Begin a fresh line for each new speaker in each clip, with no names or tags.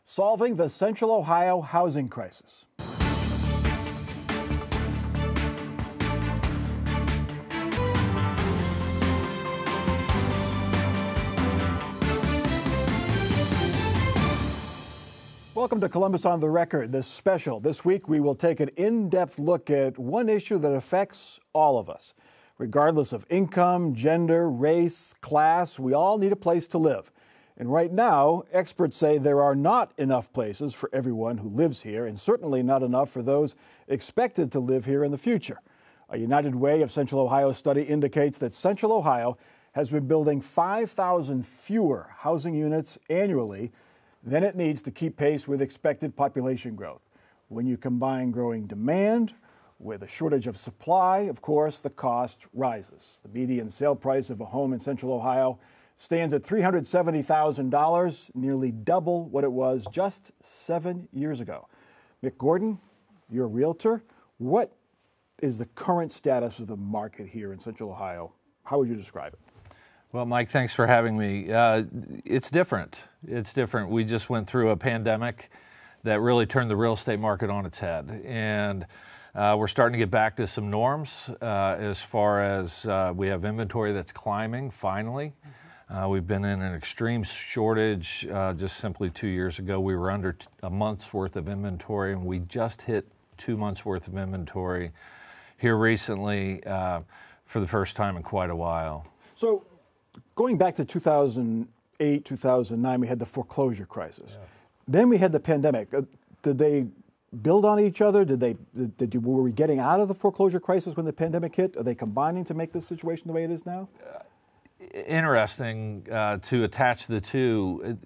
solving the Central Ohio housing crisis. Welcome to Columbus on the Record, this special. This week we will take an in-depth look at one issue that affects all of us. Regardless of income, gender, race, class, we all need a place to live. And right now, experts say there are not enough places for everyone who lives here, and certainly not enough for those expected to live here in the future. A United Way of Central Ohio study indicates that Central Ohio has been building 5,000 fewer housing units annually than it needs to keep pace with expected population growth. When you combine growing demand with a shortage of supply, of course, the cost rises. The median sale price of a home in Central Ohio stands at $370,000, nearly double what it was just 7 years ago. Mick Gordon, you're a realtor. What is the current status of the market here in Central Ohio? How would you describe it?
Well, Mike, thanks for having me. It's different. It's different. We just went through a pandemic that really turned the real estate market on its head. And we're starting to get back to some norms as far as we have inventory that's climbing, finally. We've been in an extreme shortage just simply 2 years ago. We were under a month's worth of inventory, and we just hit 2 months' worth of inventory here recently for the first time in quite a while.
So going back to 2008, 2009, we had the foreclosure crisis. Yes. Then we had the pandemic. Did they build on each other? Were we getting out of the foreclosure crisis when the pandemic hit? Are they combining to make the situation the way it is now?
Interesting to attach the two.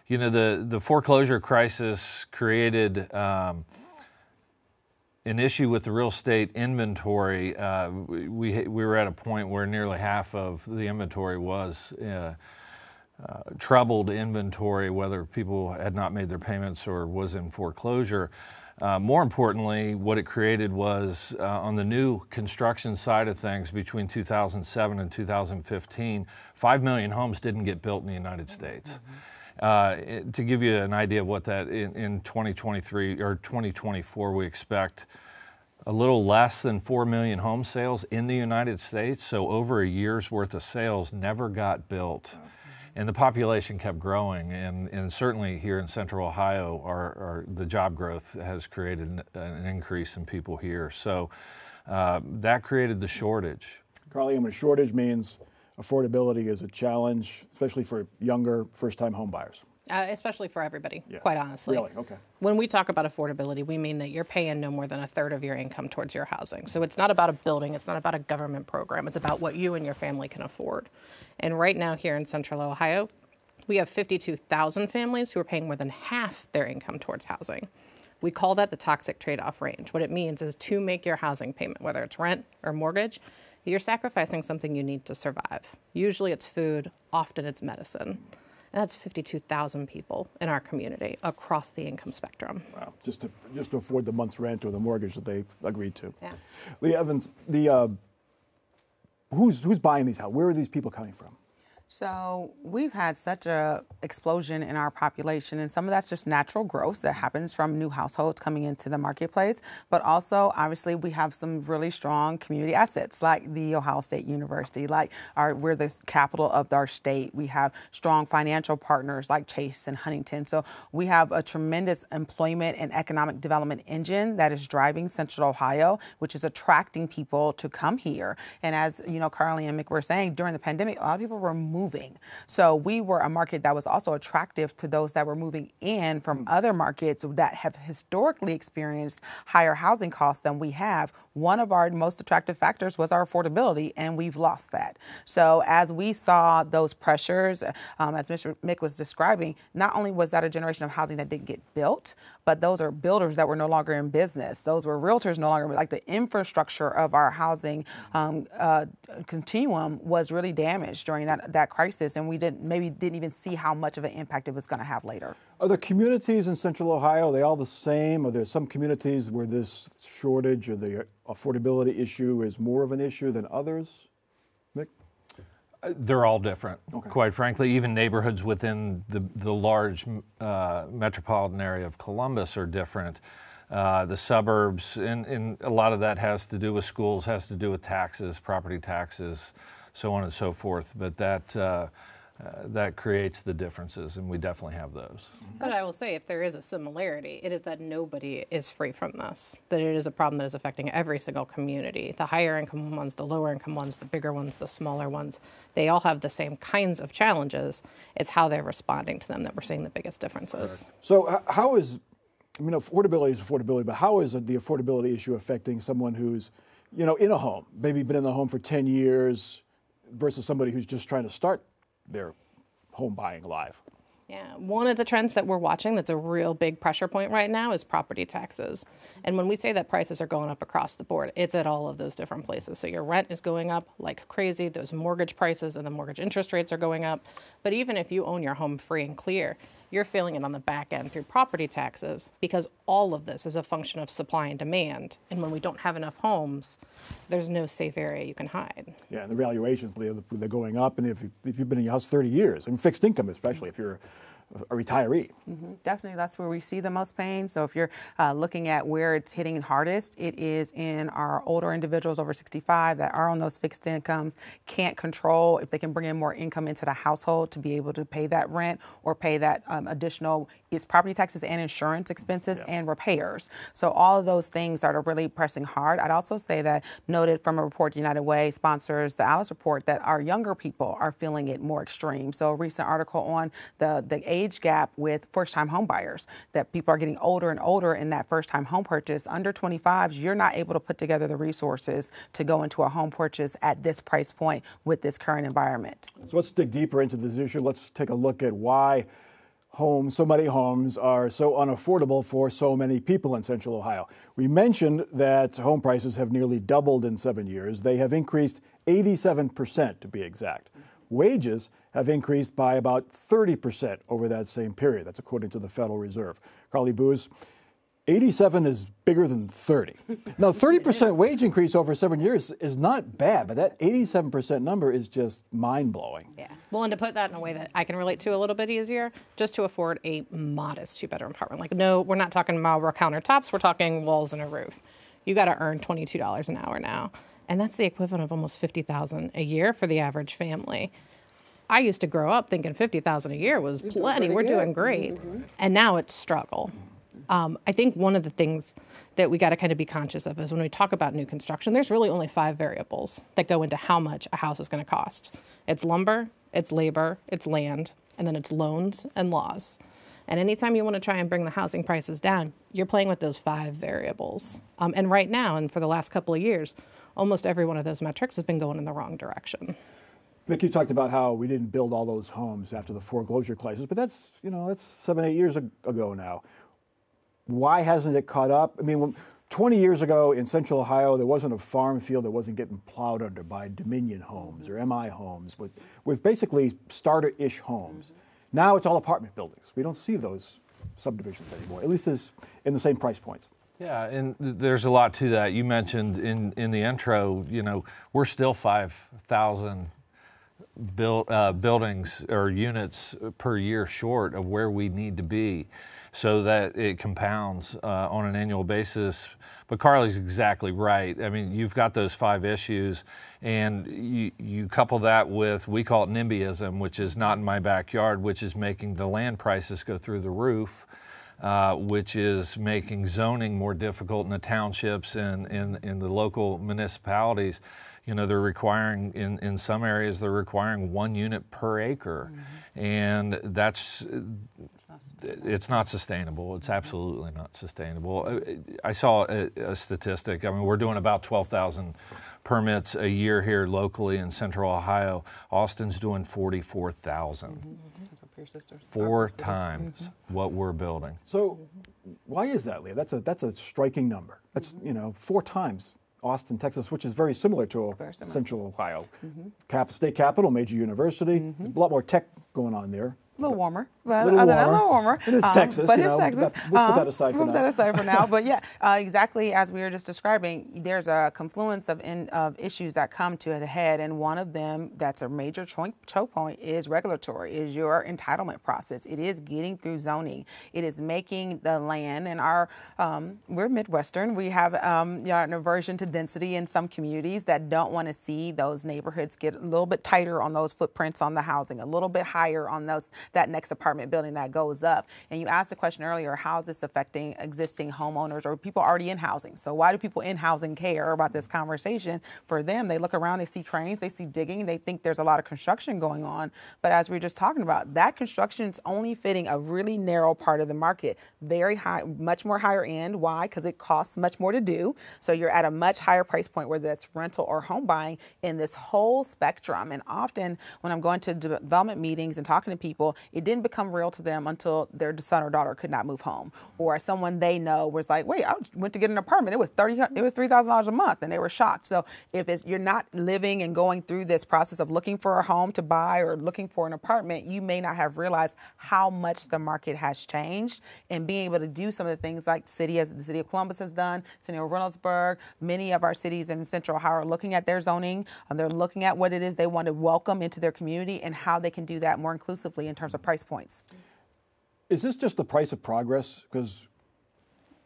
You know, the foreclosure crisis created an issue with the real estate inventory. We were at a point where nearly half of the inventory was troubled inventory, whether people had not made their payments or was in foreclosure. More importantly, what it created was on the new construction side of things between 2007 and 2015, 5 million homes didn't get built in the United States. To give you an idea of what that in 2023 or 2024, we expect a little less than 4 million home sales in the United States. So over a year's worth of sales never got built. And the population kept growing, and certainly here in Central Ohio, the job growth has created an increase in people here. So that created the shortage.
Carly, a shortage means affordability is a challenge, especially for younger first-time home buyers.
Especially for everybody, quite honestly.
Really? Okay.
When we talk about affordability, we mean that you're paying no more than a third of your income towards your housing. So it's not about a building, it's not about a government program, it's about what you and your family can afford. And right now here in Central Ohio, we have 52,000 families who are paying more than half their income towards housing. We call that the toxic trade-off range. What it means is to make your housing payment, whether it's rent or mortgage, you're sacrificing something you need to survive. Usually it's food, often it's medicine. And that's 52,000 people in our community across the income spectrum.
Wow, just to afford the month's rent or the mortgage that they agreed to.
Yeah.
Lee Evans, who's buying these houses? Where are these people coming from?
So we've had such a explosion in our population, and some of that's just natural growth that happens from new households coming into the marketplace. But also, obviously, we have some really strong community assets like the Ohio State University, we're the capital of our state. We have strong financial partners like Chase and Huntington. So we have a tremendous employment and economic development engine that is driving Central Ohio, which is attracting people to come here. And as you know, Carly and Mick were saying, during the pandemic, a lot of people were moving. So we were a market that was also attractive to those that were moving in from other markets that have historically experienced higher housing costs than we have. One of our most attractive factors was our affordability, and we've lost that. So as we saw those pressures, as Mr. Mick was describing, not only was that a generation of housing that didn't get built, but those are builders that were no longer in business. Those were realtors no longer, like the infrastructure of our housing continuum was really damaged during that crisis, and we didn't even see how much of an impact it was going to have later.
Are the communities in Central Ohio, are they all the same? Are there some communities where this shortage or the affordability issue is more of an issue than others? Mick?
They're all different, quite frankly. Even neighborhoods within the large metropolitan area of Columbus are different. The suburbs, and a lot of that has to do with schools, has to do with taxes, property taxes, so on and so forth. But that creates the differences, and we definitely have those.
But I will say, if there is a similarity, it is that nobody is free from this, that it is a problem that is affecting every single community. The higher income ones, the lower income ones, the bigger ones, the smaller ones, they all have the same kinds of challenges. It's how they're responding to them that we're seeing the biggest differences.
So how is, I mean, affordability is affordability, but how is the affordability issue affecting someone who's, in a home, maybe been in the home for 10 years versus somebody who's just trying to start their home buying life?
Yeah, one of the trends that we're watching that's a real big pressure point right now is property taxes. And when we say that prices are going up across the board, it's at all of those different places. So your rent is going up like crazy, those mortgage prices and the mortgage interest rates are going up. But even if you own your home free and clear, you're feeling it on the back end through property taxes, because all of this is a function of supply and demand. And when we don't have enough homes, there's no safe area you can hide.
Yeah, and the valuations, they're going up. And if you've been in your house 30 years, and fixed income especially, if you're a retiree.
Definitely, that's where we see the most pain. So if you're looking at where it's hitting hardest, it is in our older individuals over 65 that are on those fixed incomes, can't control if they can bring in more income into the household to be able to pay that rent or pay that additional, it's property taxes and insurance expenses and repairs. So all of those things are really pressing hard. I'd also say that, noted from a report United Way sponsors, the Alice report, that our younger people are feeling it more extreme. So a recent article on the age gap with first-time home buyers, that people are getting older and older in that first-time home purchase. Under 25s, you're not able to put together the resources to go into a home purchase at this price point with this current environment.
So let's dig deeper into this issue. Let's take a look at why so many homes are so unaffordable for so many people in Central Ohio. We mentioned that home prices have nearly doubled in 7 years. They have increased 87% to be exact. Wages have increased by about 30% over that same period. That's according to the Federal Reserve. Carly Booz, 87 is bigger than 30. Now, 30% wage increase over 7 years is not bad, but that 87% number is just mind-blowing.
Yeah. Well, and to put that in a way that I can relate to a little bit easier, just to afford a modest two-bedroom apartment. Like, no, we're not talking Marlboro countertops. We're talking walls and a roof. You got to earn $22 an hour now. And that's the equivalent of almost $50,000 a year for the average family. I used to grow up thinking $50,000 a year was plenty. We're doing great. And now it's struggle. I think one of the things that we got to kind of be conscious of is when we talk about new construction, there's really only 5 variables that go into how much a house is going to cost. It's lumber, it's labor, it's land, and then it's loans and laws. And anytime you want to try and bring the housing prices down, you're playing with those 5 variables. And right now, and for the last couple of years, almost every one of those metrics has been going in the wrong direction.
Mick, you talked about how we didn't build all those homes after the foreclosure crisis, but that's 7-8 years ago now. Why hasn't it caught up? I mean, 20 years ago in Central Ohio, there wasn't a farm field that wasn't getting plowed under by Dominion Homes or MI Homes with basically starter-ish homes. Now it's all apartment buildings. We don't see those subdivisions anymore, at least as in the same price points.
Yeah, and there's a lot to that. You mentioned in the intro, we're still 5,000 buildings or units per year short of where we need to be, so that it compounds on an annual basis. But Carly's exactly right. I mean, you've got those 5 issues, and you couple that with, we call it NIMBYism, which is not in my backyard, which is making the land prices go through the roof, which is making zoning more difficult in the townships and in the local municipalities. They're requiring, in some areas, they're requiring 1 unit per acre. And it's not sustainable. It's absolutely not sustainable. I saw a statistic. I mean, we're doing about 12,000 permits a year here locally in Central Ohio. Austin's doing 44,000. 4 times what we're building.
So why is that, Leah? That's a striking number. That's 4 times Austin, Texas, which is very similar to Central Ohio. State capital, major university. There's a lot more tech going on there.
A little warmer. But
little
other than a
warmer.
little warmer.
And it's Texas.
But
you
it's
know,
Texas.
we'll put that aside for
We'll
now.
put that aside for now. But yeah, exactly as we were just describing, there's a confluence of issues that come to the head, and one of them that's a major choke point is regulatory, is your entitlement process. It is getting through zoning. It is making the land, and we're Midwestern. We have an aversion to density in some communities that don't want to see those neighborhoods get a little bit tighter on those footprints on the housing, a little bit higher on that next apartment building that goes up. And you asked the question earlier, how is this affecting existing homeowners or people already in housing? So why do people in housing care about this conversation? For them, they look around, they see cranes, they see digging, they think there's a lot of construction going on. But as we were just talking about, that construction is only fitting a really narrow part of the market, very high, much more higher end. Why? Because it costs much more to do. So you're at a much higher price point, whether that's rental or home buying, in this whole spectrum. And often when I'm going to development meetings and talking to people, it didn't become real to them until their son or daughter could not move home, or someone they know was like, wait, I went to get an apartment. It was $3,000 a month, and they were shocked. So if you're not living and going through this process of looking for a home to buy or looking for an apartment, you may not have realized how much the market has changed. And being able to do some of the things like the city of Columbus has done, city of Reynoldsburg, many of our cities in Central Ohio are looking at their zoning. They're looking at what it is they want to welcome into their community and how they can do that more inclusively in terms of price points.
Is this just the price of progress? Because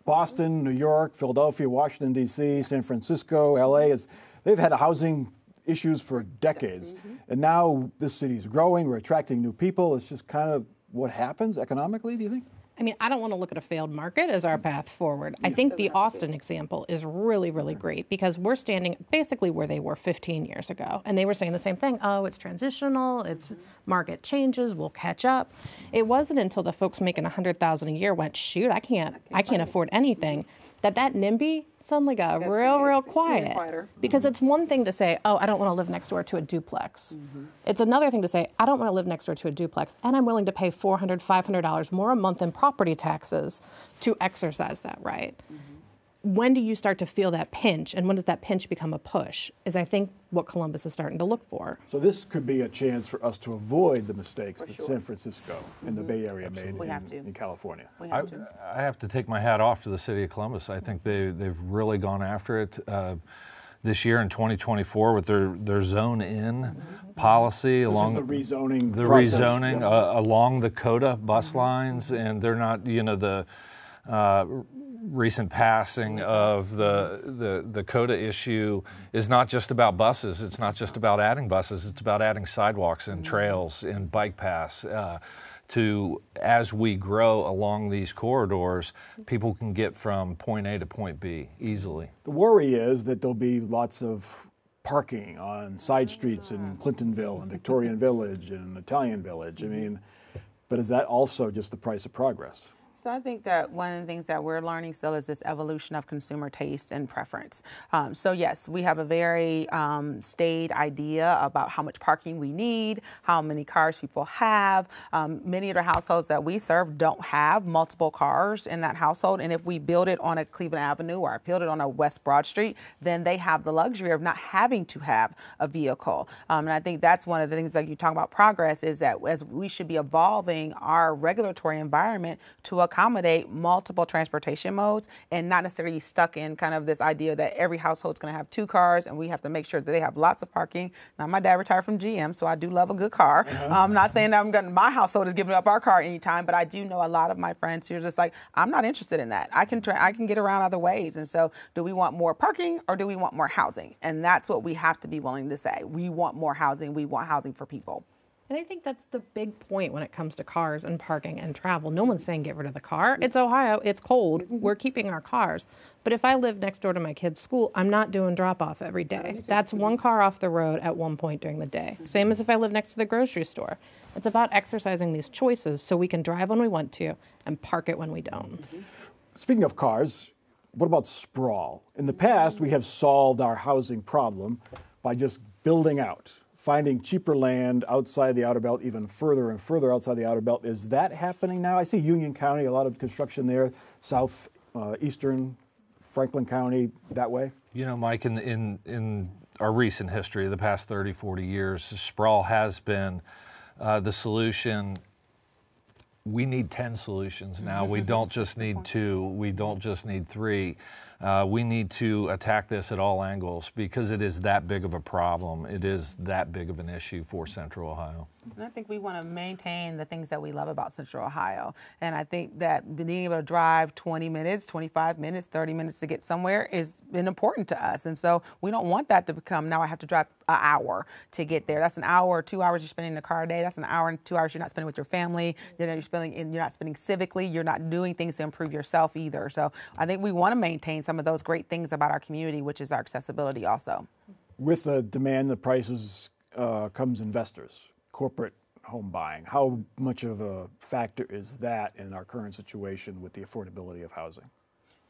Boston, New York, Philadelphia, Washington, D.C., San Francisco, L.A., they've had housing issues for decades. And now this city is growing. We're attracting new people. It's just kind of what happens economically, do you think?
I mean, I don't want to look at a failed market as our path forward. I think the Austin example is really, really great because we're standing basically where they were 15 years ago. And they were saying the same thing. Oh, it's transitional. It's market changes. We'll catch up. It wasn't until the folks making $100,000 a year went, shoot, I can't afford anything, that NIMBY suddenly got real quiet. Because it's one thing to say, oh, I don't want to live next door to a duplex. It's another thing to say, I don't want to live next door to a duplex, and I'm willing to pay $400, $500 more a month in property taxes to exercise that right. When do you start to feel that pinch, and when does that pinch become a push, is I think what Columbus is starting to look for.
So this could be a chance for us to avoid the mistakes that San Francisco and the Bay Area made in California.
I have to take my hat off to the city of Columbus. I think they've really gone after it this year in 2024 with their zone in policy along
the rezoning
along the COTA bus lines, and they're not, the recent passing of the COTA issue is not just about buses. It's not just about adding buses. It's about adding sidewalks and trails and bike paths as we grow along these corridors, people can get from point A to point B easily.
The worry is that there'll be lots of parking on side streets in Clintonville and Victorian Village and Italian Village. I mean, but is that also just the price of progress?
So I think that one of the things that we're learning still is this evolution of consumer taste and preference. So yes, we have a very staid idea about how much parking we need, how many cars people have. Many of the households that we serve don't have multiple cars in that household. And if we build it on a Cleveland Avenue or build it on a West Broad Street, then they have the luxury of not having to have a vehicle. And I think that's one of the things that you talk about progress is that as we should be evolving our regulatory environment to accommodate multiple transportation modes and not necessarily stuck in kind of this idea that every household's going to have two cars and we have to make sure that they have lots of parking. Now, my dad retired from GM, so I do love a good car. I'm not saying that my household is giving up our car anytime, but I do know a lot of my friends who are just like, I'm not interested in that. I can get around other ways. And so do we want more parking or do we want more housing? And that's what we have to be willing to say. We want more housing. We want housing for people.
And I think that's the big point when it comes to cars and parking and travel. No one's saying get rid of the car. It's Ohio. It's cold. We're keeping our cars. But if I live next door to my kid's school, I'm not doing drop-off every day. That's one car off the road at one point during the day. Same as if I live next to the grocery store. It's about exercising these choices so we can drive when we want to and park it when we don't.
Speaking of cars, what about sprawl? In the past, we have solved our housing problem by just building out, finding cheaper land outside the Outer Belt, even further and further outside the Outer Belt. Is that happening now? I see Union County, a lot of construction there, southeastern Franklin County, that way.
You know, Mike, in our recent history, the past 30, 40 years, sprawl has been the solution we need 10 solutions now. We don't just need 2. We don't just need 3. We need to attack this at all angles because it is that big of a problem. It is that big of an issue for Central Ohio.
And I think we want to maintain the things that we love about Central Ohio. And I think that being able to drive 20 minutes, 25 minutes, 30 minutes to get somewhere is important to us. And so we don't want that to become, now I have to drive an hour to get there. That's an hour or 2 hours you're spending in the car a day. That's an hour and 2 hours you're not spending with your family. You're not spending civically. You're not doing things to improve yourself either. So I think we want to maintain some of those great things about our community, which is our accessibility also.
With the demand, the prices comes investors, corporate home buying. How much of a factor is that in our current situation with the affordability of housing?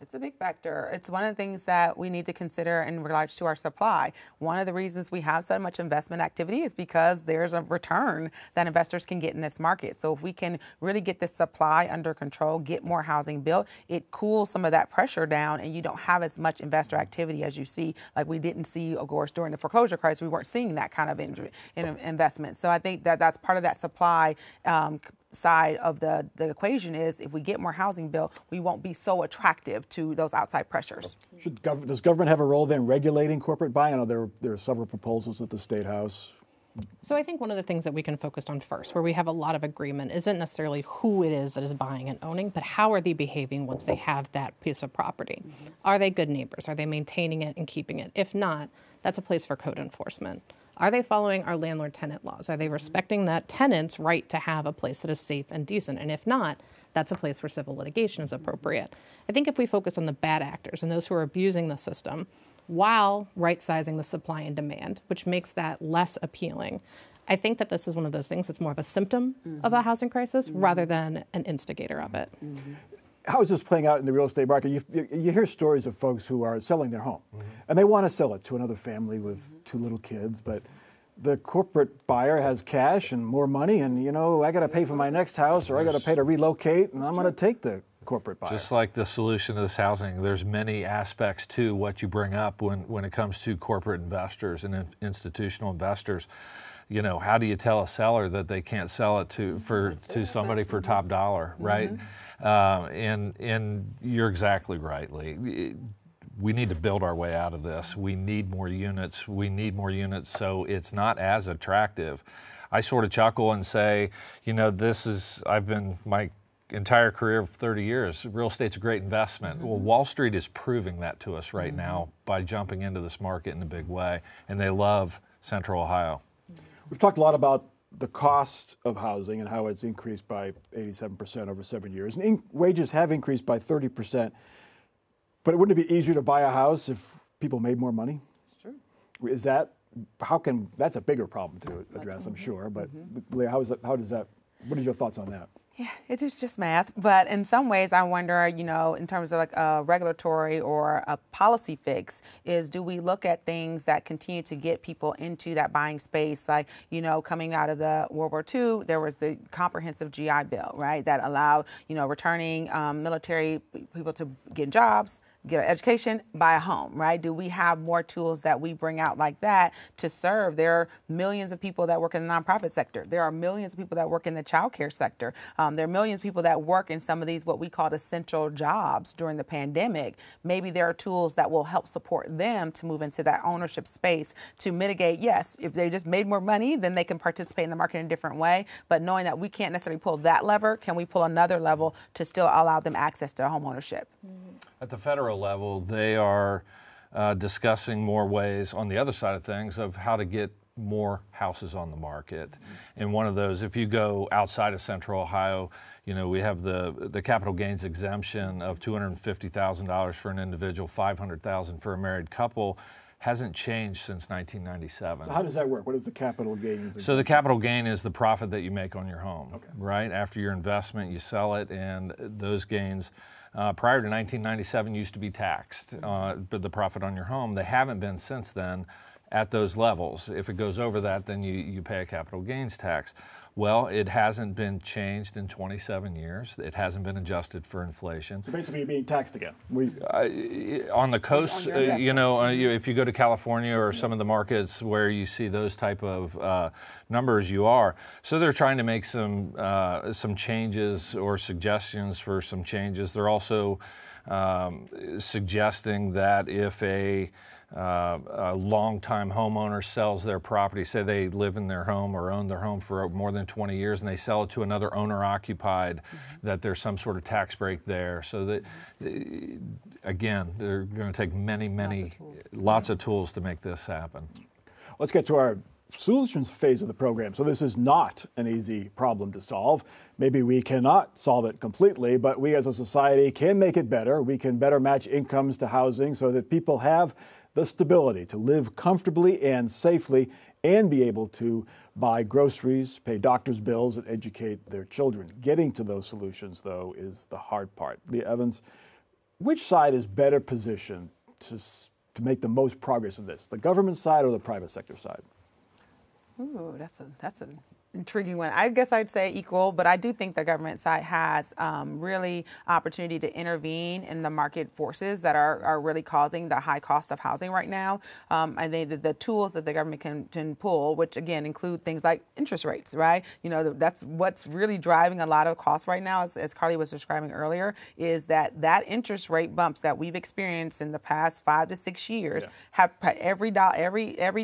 It's a big factor. It's one of the things that we need to consider in regards to our supply. One of the reasons we have so much investment activity is because there's a return that investors can get in this market. So if we can really get this supply under control, get more housing built, it cools some of that pressure down and you don't have as much investor activity as you see. Like we didn't see, of course, during the foreclosure crisis, we weren't seeing that kind of investment. So I think that that's part of that supply side of the equation is if we get more housing built, we won't be so attractive to those outside pressures.
Does government have a role then regulating corporate buying? I know there are several proposals at the State House.
So I think one of the things that we can focus on first, where we have a lot of agreement, isn't necessarily who it is that is buying and owning, but how are they behaving once they have that piece of property? Are they good neighbors? Are they maintaining it and keeping it? If not, that's a place for code enforcement. Are they following our landlord-tenant laws? Are they respecting that tenant's right to have a place that is safe and decent? And if not, that's a place where civil litigation is appropriate. I think if we focus on the bad actors and those who are abusing the system while right-sizing the supply and demand, which makes that less appealing, I think that this is one of those things that's more of a symptom of a housing crisis rather than an instigator of it.
How is this playing out in the real estate market? You hear stories of folks who are selling their home, and they want to sell it to another family with 2 little kids, but the corporate buyer has cash and more money, and I got to pay for my next house, or I got to pay to relocate, and I'm going to take the corporate buyer.
Just like the solution to this housing, there's many aspects to what you bring up when it comes to corporate investors and institutional investors. How do you tell a seller that they can't sell it to somebody for top dollar, right? And you're exactly right, Lee. We need to build our way out of this. We need more units. We need more units so it's not as attractive. I sort of chuckle and say, I've been my entire career of 30 years, real estate's a great investment. Well, Wall Street is proving that to us right now by jumping into this market in a big way, and they love Central Ohio.
We've talked a lot about the cost of housing and how it's increased by 87% over 7 years. And wages have increased by 30%. But wouldn't it be easier to buy a house if people made more money?
It's true.
That's a bigger problem to address, I'm sure. But Leah, what are your thoughts on that?
Yeah, it is just math. But in some ways, I wonder, in terms of like a regulatory or a policy fix, do we look at things that continue to get people into that buying space? Like, coming out of the World War II, there was the comprehensive GI Bill, right, that allowed, returning military people to get jobs, get an education, buy a home, right? Do we have more tools that we bring out like that to serve? There are millions of people that work in the nonprofit sector. There are millions of people that work in the child care sector. There are millions of people that work in some of these what we call essential jobs during the pandemic. Maybe there are tools that will help support them to move into that ownership space to mitigate, yes, if they just made more money, then they can participate in the market in a different way. But knowing that we can't necessarily pull that lever, can we pull another level to still allow them access to home ownership?
At the federal level, they are discussing more ways on the other side of things of how to get more houses on the market. And one of those, if you go outside of Central Ohio, we have the capital gains exemption of $250,000 for an individual, $500,000 for a married couple. Hasn't changed since 1997.
So how does that work? What is the capital gains?
So the capital gain is the profit that you make on your home, right? After your investment, you sell it, and those gains prior to 1997 used to be taxed, but the profit on your home, they haven't been since then at those levels. If it goes over that, then you pay a capital gains tax. Well, it hasn't been changed in 27 years. It hasn't been adjusted for inflation.
So basically, you're being taxed again.
On the coast, if you go to California or some of the markets where you see those type of numbers, you are. So they're trying to make some changes or suggestions for some changes. They're also suggesting that if a long-time homeowner sells their property, say they live in their home or own their home for more than 20 years, and they sell it to another owner-occupied, that there's some sort of tax break there. So that, again, they're going to take lots of tools to make this happen.
Let's get to our solutions phase of the program. So this is not an easy problem to solve. Maybe we cannot solve it completely, but we as a society can make it better. We can better match incomes to housing so that people have the stability to live comfortably and safely and be able to buy groceries, pay doctor's bills, and educate their children. Getting to those solutions, though, is the hard part. Leah Evans, which side is better positioned to make the most progress in this, the government side or the private sector side?
Ooh, that's an intriguing one. I guess I'd say equal, but I do think the government side has really opportunity to intervene in the market forces that are really causing the high cost of housing right now. I think that the tools that the government can pull, which again include things like interest rates, right? That's what's really driving a lot of costs right now, as Carly was describing earlier, is that interest rate bumps that we've experienced in the past 5 to 6 years have every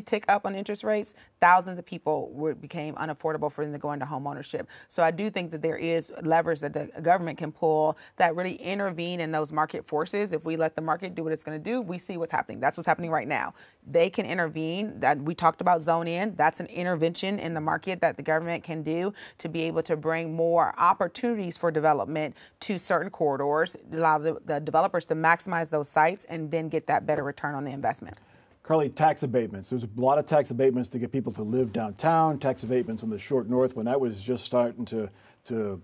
tick up on interest rates, thousands of people became unaffordable for them to go into home ownership. So I do think that there is levers that the government can pull that really intervene in those market forces. If we let the market do what it's going to do, we see what's happening. That's what's happening right now. They can intervene. That we talked about zone in. That's an intervention in the market that the government can do to be able to bring more opportunities for development to certain corridors, allow the developers to maximize those sites and then get that better return on the investment.
Carly, tax abatements. There's a lot of tax abatements to get people to live downtown, tax abatements in the short north when that was just starting to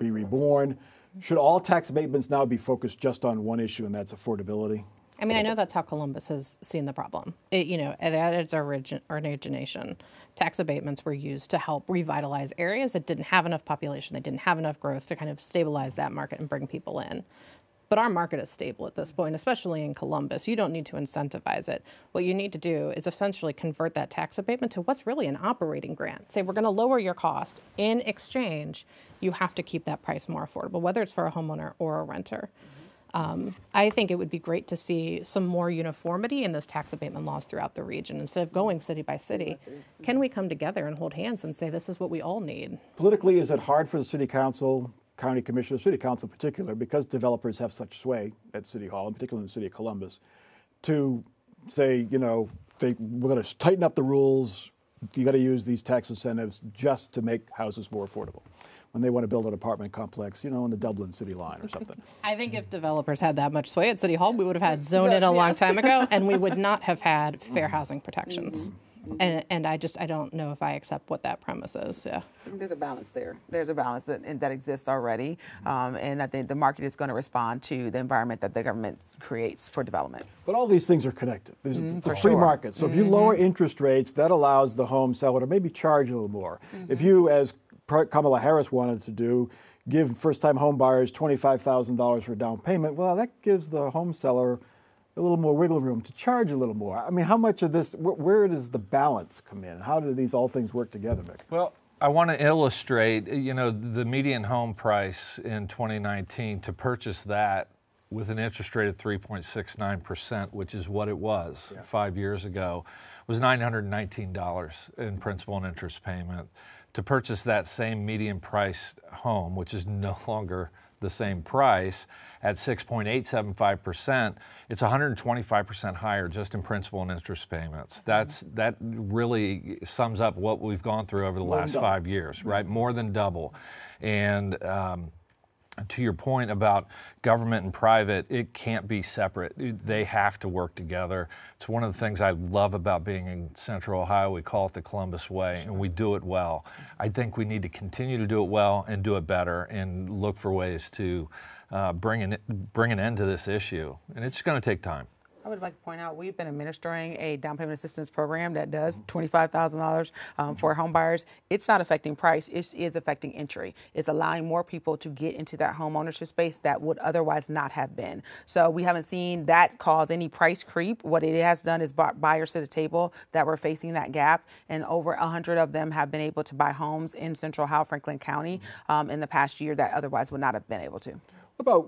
be reborn. Should all tax abatements now be focused just on one issue, and that's affordability?
I mean, I know that's how Columbus has seen the problem. At its origination, tax abatements were used to help revitalize areas that didn't have enough population, they didn't have enough growth to kind of stabilize that market and bring people in. But our market is stable at this point, especially in Columbus. You don't need to incentivize it. What you need to do is essentially convert that tax abatement to what's really an operating grant. Say, we're going to lower your cost. In exchange, you have to keep that price more affordable, whether it's for a homeowner or a renter. I think it would be great to see some more uniformity in those tax abatement laws throughout the region. Instead of going city by city, can we come together and hold hands and say this is what we all need?
Politically, is it hard for the city council, county commissioner, city council in particular, because developers have such sway at City Hall, in particular in the city of Columbus, to say, we're going to tighten up the rules, you got to use these tax incentives just to make houses more affordable when they want to build an apartment complex, on the Dublin city line or something?
I think if developers had that much sway at City Hall, we would have had zone in a long time ago, and we would not have had fair housing protections. And I don't know if I accept what that premise is. Yeah,
there's a balance there. There's a balance that exists already, and I think the market is going to respond to the environment that the government creates for development.
But all these things are connected. It's a free market. So if you lower interest rates, that allows the home seller to maybe charge a little more. If you, as Kamala Harris wanted to do, give first-time home buyers $25,000 for down payment, well, that gives the home seller a little more wiggle room to charge a little more. I mean, how much of this, where does the balance come in? How do these all things work together, Mick?
Well, I want to illustrate, the median home price in 2019, to purchase that with an interest rate of 3.69%, which is what it was 5 years ago, was $919 in principal and interest payment. To purchase that same median priced home, which is no longer the same price, at 6.875%, it's 125% higher just in principal and interest payments. That really sums up what we've gone through over the last 5 years, right? More than double. And to your point about government and private, it can't be separate. They have to work together. It's one of the things I love about being in Central Ohio. We call it the Columbus Way, and we do it well. I think we need to continue to do it well and do it better and look for ways to bring an end to this issue. And it's going to take time.
I would like to point out we've been administering a down payment assistance program that does $25,000 for home buyers. It's not affecting price, it is affecting entry. It's allowing more people to get into that home ownership space that would otherwise not have been. So we haven't seen that cause any price creep. What it has done is brought buyers to the table that were facing that gap, and over 100 of them have been able to buy homes in Central Howell, Franklin County in the past year that otherwise would not have been able to.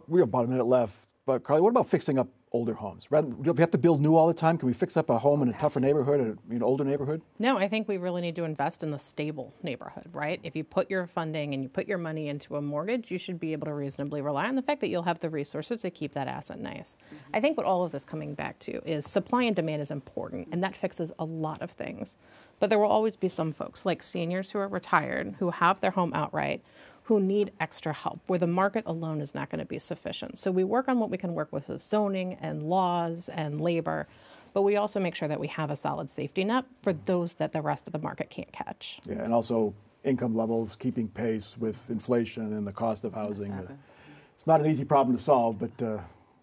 We have about a minute left, but Carly, what about fixing up older homes? Do we have to build new all the time? Can we fix up a home in a tougher neighborhood, an older neighborhood?
No, I think we really need to invest in the stable neighborhood, right? If you put your funding and you put your money into a mortgage, you should be able to reasonably rely on the fact that you'll have the resources to keep that asset nice. I think what all of this coming back to is supply and demand is important, and that fixes a lot of things. But there will always be some folks, like seniors who are retired, who have their home outright, who need extra help, where the market alone is not going to be sufficient. So we work on what we can work with zoning and laws and labor, but we also make sure that we have a solid safety net for those that the rest of the market can't catch.
Yeah, and also income levels keeping pace with inflation and the cost of housing. It's not an easy problem to solve, but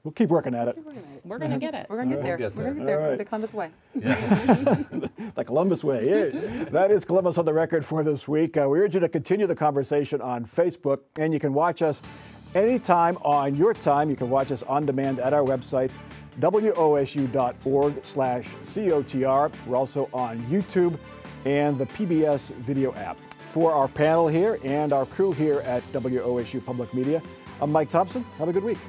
we'll keep working at it.
We're going to get it.
We're going to get there. We're going to get there.
All right.
The Columbus way.
The Columbus way. Yeah. That is Columbus on the Record for this week. We urge you to continue the conversation on Facebook, and you can watch us anytime on your time. You can watch us on demand at our website, wosu.org/COTR. We're also on YouTube and the PBS video app. For our panel here and our crew here at WOSU Public Media, I'm Mike Thompson. Have a good week.